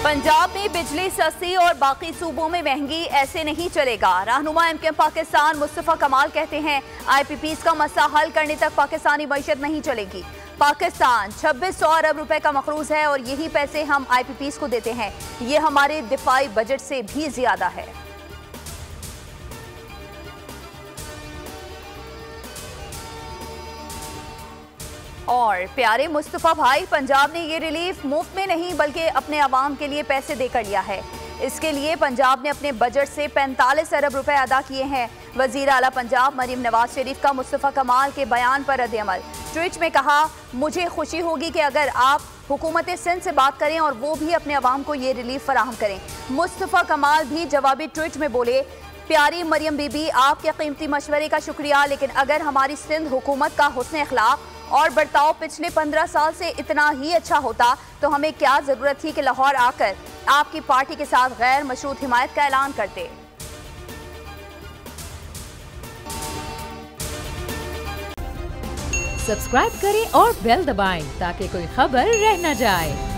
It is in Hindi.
पंजाब में बिजली सस्ती और बाकी सूबों में महंगी, ऐसे नहीं चलेगा। रहनुमा एमकेएम पाकिस्तान मुस्तफा कमाल कहते हैं IPPs का मसला हल करने तक पाकिस्तानी मईशत नहीं चलेगी। पाकिस्तान 2600 अरब रुपए का मकरूज है और यही पैसे हम IPPs को देते हैं। ये हमारे दिफाई बजट से भी ज्यादा है। और प्यारे मुस्तफा भाई, पंजाब ने ये रिलीफ मुफ्त में नहीं बल्कि अपने अवाम के लिए पैसे देकर लिया है। इसके लिए पंजाब ने अपने बजट से 45 अरब रुपए अदा किए हैं। वजीर आला पंजाब मरीम नवाज शरीफ का मुस्तफा कमाल के बयान पर रद्द-ए-अमल। ट्वीट में कहा, मुझे खुशी होगी कि अगर आप हुकूमत सिंध से बात करें और वो भी अपने अवाम को ये रिलीफ फराहम करें। मुस्तफा कमाल भी जवाबी ट्वीट में बोले, प्यारी मरियम बीबी, आपके कीमती मशवरे का शुक्रिया, लेकिन अगर हमारी सिंध हुकूमत का हुस्न अखलाक और बर्ताव पिछले 15 साल से इतना ही अच्छा होता तो हमें क्या जरूरत थी कि लाहौर आकर आपकी पार्टी के साथ गैर मशरूत हिमायत का ऐलान करते। सब्सक्राइब करें और बेल दबाएं ताकि कोई खबर रह न जाए।